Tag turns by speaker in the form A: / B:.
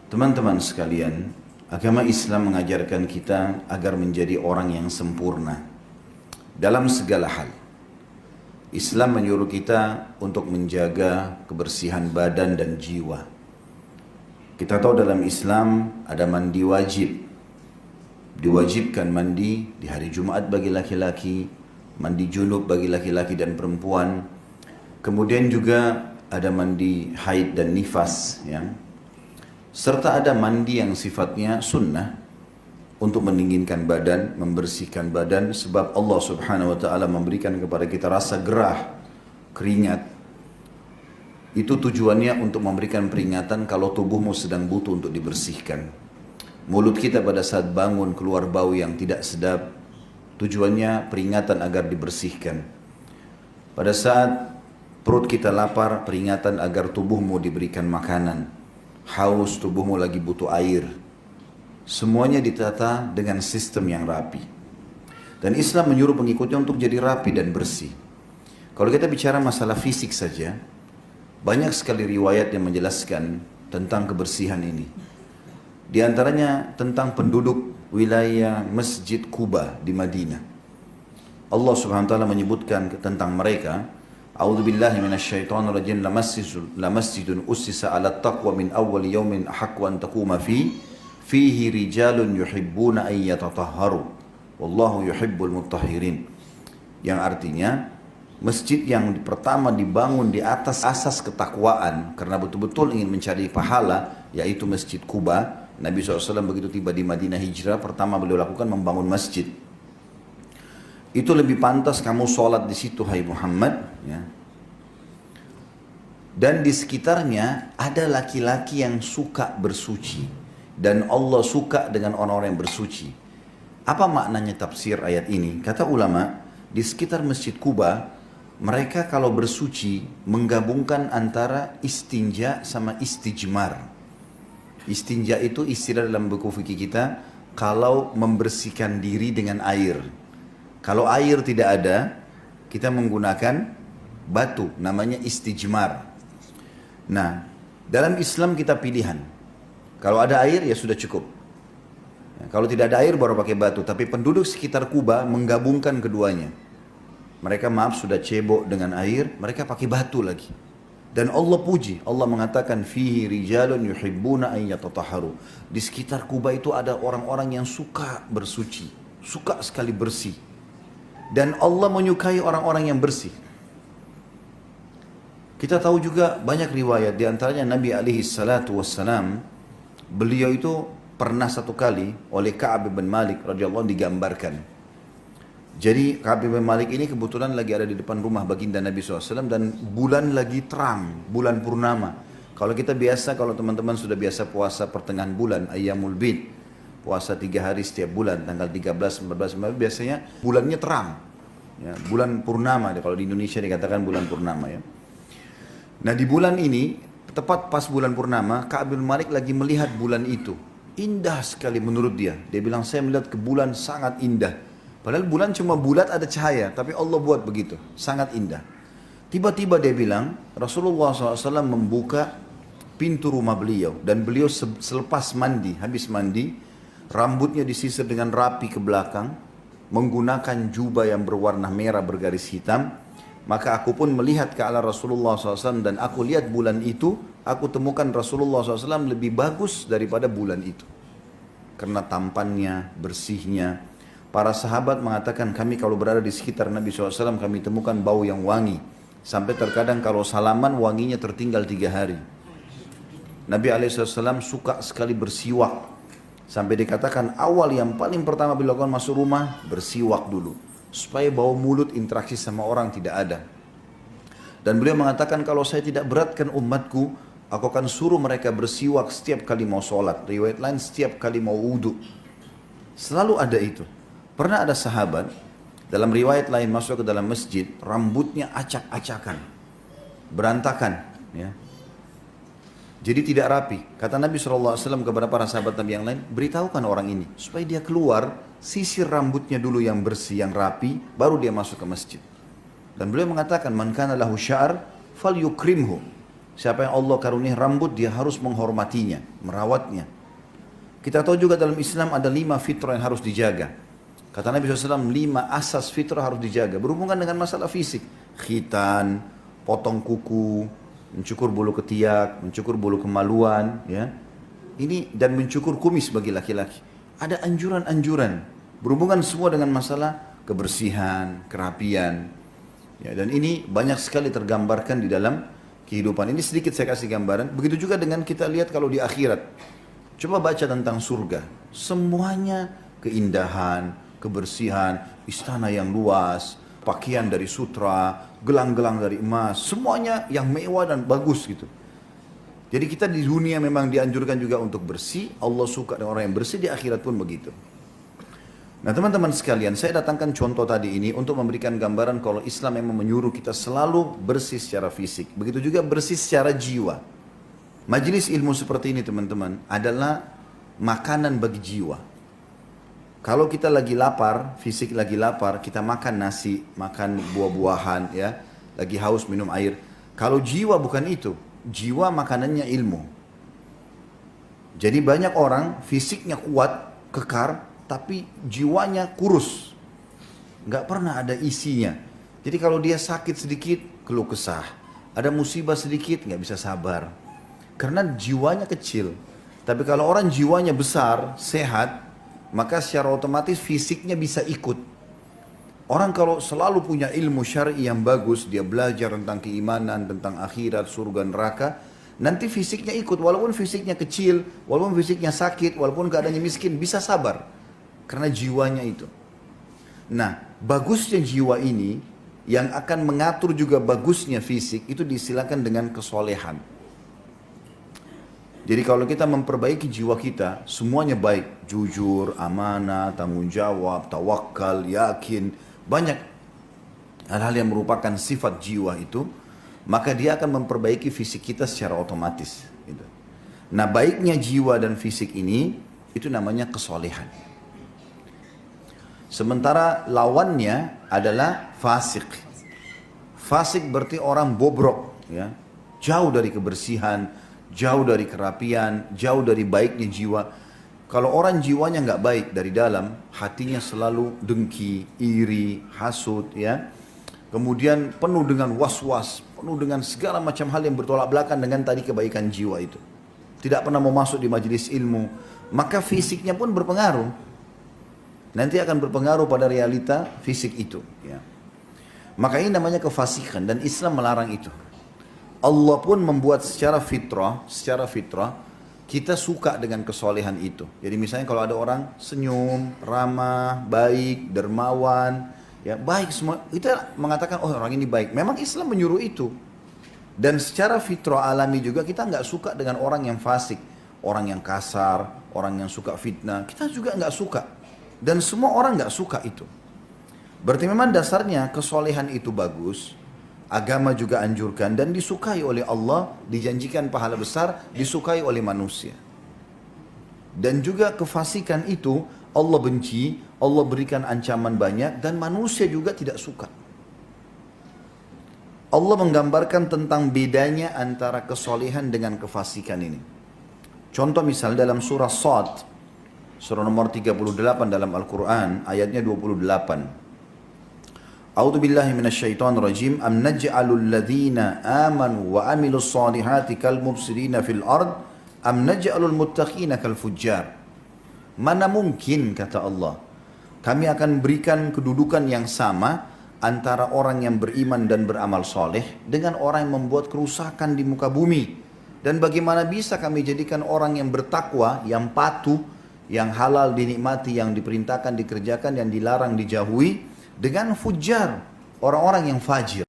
A: Teman-teman sekalian, agama Islam mengajarkan kita agar menjadi orang yang sempurna dalam segala hal. Islam menyuruh kita untuk menjaga kebersihan badan dan jiwa. Kita tahu dalam Islam ada mandi wajib. Diwajibkan mandi di hari Jumat bagi laki-laki, mandi junub bagi laki-laki dan perempuan. Kemudian juga ada mandi haid dan nifas, ya. Serta ada mandi yang sifatnya sunnah untuk mendinginkan badan, membersihkan badan, sebab Allah Subhanahu wa taala memberikan kepada kita rasa gerah, keringat. Itu tujuannya untuk memberikan peringatan kalau tubuhmu sedang butuh untuk dibersihkan. Mulut kita pada saat bangun keluar bau yang tidak sedap, tujuannya peringatan agar dibersihkan. Pada saat perut kita lapar, peringatan agar tubuhmu diberikan makanan. Haus, tubuhmu lagi butuh air. Semuanya ditata dengan sistem yang rapi. Dan Islam menyuruh pengikutnya untuk jadi rapi dan bersih. Kalau kita bicara masalah fisik saja, banyak sekali riwayat yang menjelaskan tentang kebersihan ini. Di antaranya tentang penduduk wilayah Masjid Quba di Madinah. Allah Subhanahu wa taala menyebutkan tentang mereka, A'udzu billahi minasyaitonir rajim, lamasjidun ussisa 'alat taqwa min awwal yaumin ahaqqu an taquma fihi rijalun yuhibbuna an yatatahharu wallahu yuhibbul mutahhirin. Yang artinya masjid yang pertama dibangun di atas asas ketakwaan karena betul-betul ingin mencari pahala, yaitu Masjid Quba. Nabi SAW begitu tiba di Madinah hijrah, pertama beliau lakukan membangun masjid. Itu lebih pantas kamu sholat di situ, hai Muhammad, ya. Dan di sekitarnya ada laki-laki yang suka bersuci, dan Allah suka dengan orang-orang yang bersuci. Apa maknanya tafsir ayat ini? Kata ulama, di sekitar Masjid Quba, mereka kalau bersuci menggabungkan antara istinja sama istijmar. Istinja itu istilah dalam buku fikih kita, kalau membersihkan diri dengan air. Kalau air tidak ada, kita menggunakan batu, namanya istijmar. Nah, dalam Islam kita pilihan. Kalau ada air ya sudah cukup. Ya, kalau tidak ada air baru pakai batu. Tapi penduduk sekitar Kuba menggabungkan keduanya. Mereka sudah cebok dengan air, mereka pakai batu lagi. Dan Allah puji, Allah mengatakan fihi rijalun yuhibbuna an yatatahharu. Di sekitar Kuba itu ada orang-orang yang suka bersuci, suka sekali bersih. Dan Allah menyukai orang-orang yang bersih. Kita tahu juga banyak riwayat, di antaranya Nabi alaihi salatu wassalam, beliau itu pernah satu kali oleh Ka'ab bin Malik radhiyallahu anhu digambarkan. Jadi Ka'ab bin Malik ini kebetulan lagi ada di depan rumah baginda Nabi SAW dan bulan lagi terang, bulan purnama. Kalau kita biasa, kalau teman-teman sudah biasa puasa pertengahan bulan, Ayyamul Bid, puasa 3 hari setiap bulan, tanggal 13, 14, 15, biasanya bulannya terang. Ya, bulan purnama, kalau di Indonesia dikatakan bulan purnama, ya. Nah di bulan ini, tepat pas bulan purnama, Ka'ab bin Malik lagi melihat bulan itu. Indah sekali menurut dia. Dia bilang, saya melihat ke bulan sangat indah. Padahal bulan cuma bulat ada cahaya, tapi Allah buat begitu, sangat indah. Tiba-tiba dia bilang, Rasulullah SAW membuka pintu rumah beliau. Dan beliau selepas mandi, habis mandi, rambutnya disisir dengan rapi ke belakang, menggunakan jubah yang berwarna merah bergaris hitam. Maka aku pun melihat ke arah Rasulullah SAW dan aku lihat bulan itu, aku temukan Rasulullah SAW lebih bagus daripada bulan itu. Karena tampannya, bersihnya. Para sahabat mengatakan kami kalau berada di sekitar Nabi SAW kami temukan bau yang wangi. Sampai terkadang kalau salaman wanginya tertinggal 3 hari. Nabi SAW suka sekali bersiwak. Sampai dikatakan awal yang paling pertama beliau lakukan masuk rumah, bersiwak dulu. Supaya bau mulut interaksi sama orang tidak ada. Dan beliau mengatakan kalau saya tidak beratkan umatku, aku akan suruh mereka bersiwak setiap kali mau sholat. Riwayat lain setiap kali mau wudhu. Selalu ada itu. Pernah ada sahabat, dalam riwayat lain masuk ke dalam masjid, rambutnya acak-acakan. Berantakan. Ya. Jadi tidak rapi. Kata Nabi SAW kepada para sahabat Nabi yang lain, beritahukan orang ini supaya dia keluar, sisir rambutnya dulu yang bersih, yang rapi, baru dia masuk ke masjid. Dan beliau mengatakan, man kana lahu sya'ar fal yukrimhu. Siapa yang Allah karunia rambut, dia harus menghormatinya, merawatnya. Kita tahu juga dalam Islam ada 5 fitrah yang harus dijaga. Kata Nabi SAW, 5 asas fitrah harus dijaga. Berhubungan dengan masalah fisik. Khitan, potong kuku, mencukur bulu ketiak, mencukur bulu kemaluan, ya. Ini dan mencukur kumis bagi laki-laki. Ada anjuran-anjuran berhubungan semua dengan masalah kebersihan, kerapian. Ya, dan ini banyak sekali tergambarkan di dalam kehidupan. Ini sedikit saya kasih gambaran. Begitu juga dengan kita lihat kalau di akhirat. Coba baca tentang surga. Semuanya keindahan, kebersihan, istana yang luas, pakaian dari sutra, gelang-gelang dari emas, semuanya yang mewah dan bagus gitu. Jadi kita di dunia memang dianjurkan juga untuk bersih. Allah suka dengan orang yang bersih, di akhirat pun begitu. Nah teman-teman sekalian, saya datangkan contoh tadi ini untuk memberikan gambaran kalau Islam memang menyuruh kita selalu bersih secara fisik. Begitu juga bersih secara jiwa. Majelis ilmu seperti ini teman-teman adalah makanan bagi jiwa. Kalau kita lagi lapar, fisik lagi lapar, kita makan nasi, makan buah-buahan, ya, lagi haus minum air. Kalau jiwa bukan itu, jiwa makanannya ilmu. Jadi banyak orang fisiknya kuat, kekar, tapi jiwanya kurus, nggak pernah ada isinya. Jadi kalau dia sakit sedikit, keluh kesah. Ada musibah sedikit, nggak bisa sabar. Karena jiwanya kecil. Tapi kalau orang jiwanya besar, sehat, maka secara otomatis fisiknya bisa ikut. Orang kalau selalu punya ilmu syar'i yang bagus, dia belajar tentang keimanan, tentang akhirat, surga, neraka, nanti fisiknya ikut. Walaupun fisiknya kecil, walaupun fisiknya sakit, walaupun keadaannya miskin, bisa sabar. Karena jiwanya itu. Nah, bagusnya jiwa ini yang akan mengatur juga bagusnya fisik itu disilakan dengan kesolehan. Jadi kalau kita memperbaiki jiwa kita, semuanya baik, jujur, amanah, tanggung jawab, tawakal, yakin, banyak hal-hal yang merupakan sifat jiwa itu, maka dia akan memperbaiki fisik kita secara otomatis. Gitu. Nah, baiknya jiwa dan fisik ini itu namanya kesolehan. Sementara lawannya adalah fasik. Fasik berarti orang bobrok, ya, jauh dari kebersihan, jauh dari kerapian, jauh dari baiknya jiwa. Kalau orang jiwanya nggak baik dari dalam, hatinya selalu dengki, iri, hasut, ya. Kemudian penuh dengan was-was, penuh dengan segala macam hal yang bertolak belakang dengan tadi kebaikan jiwa itu. Tidak pernah mau masuk di majelis ilmu, maka fisiknya pun berpengaruh. Nanti akan berpengaruh pada realita fisik itu. Ya. Maka ini namanya kefasikan dan Islam melarang itu. Allah pun membuat secara fitrah, kita suka dengan kesolehan itu. Jadi misalnya kalau ada orang senyum, ramah, baik, dermawan, ya baik semua, kita mengatakan oh orang ini baik. Memang Islam menyuruh itu. Dan secara fitrah alami juga kita nggak suka dengan orang yang fasik, orang yang kasar, orang yang suka fitnah. Kita juga nggak suka. Dan semua orang nggak suka itu. Berarti memang dasarnya kesolehan itu bagus. Agama juga anjurkan dan disukai oleh Allah, dijanjikan pahala besar, disukai oleh manusia. Dan juga kefasikan itu Allah benci, Allah berikan ancaman banyak dan manusia juga tidak suka. Allah menggambarkan tentang bedanya antara kesolehan dengan kefasikan ini. Contoh misal dalam surah Shad, surah nomor 38 dalam Al-Quran, ayatnya 28. A'udzu billahi minasyaitonir rajim. Am naj'alul ladzina amanu wa amilus solihati kal mufsidina fil ard am naj'alul muttaqina kal fujjar. Mana mungkin kata Allah, kami akan berikan kedudukan yang sama antara orang yang beriman dan beramal soleh dengan orang yang membuat kerusakan di muka bumi. Dan bagaimana bisa kami jadikan orang yang bertakwa, yang patuh, yang halal dinikmati, yang diperintahkan dikerjakan, yang dilarang dijauhi dengan fujar, orang-orang yang fajir.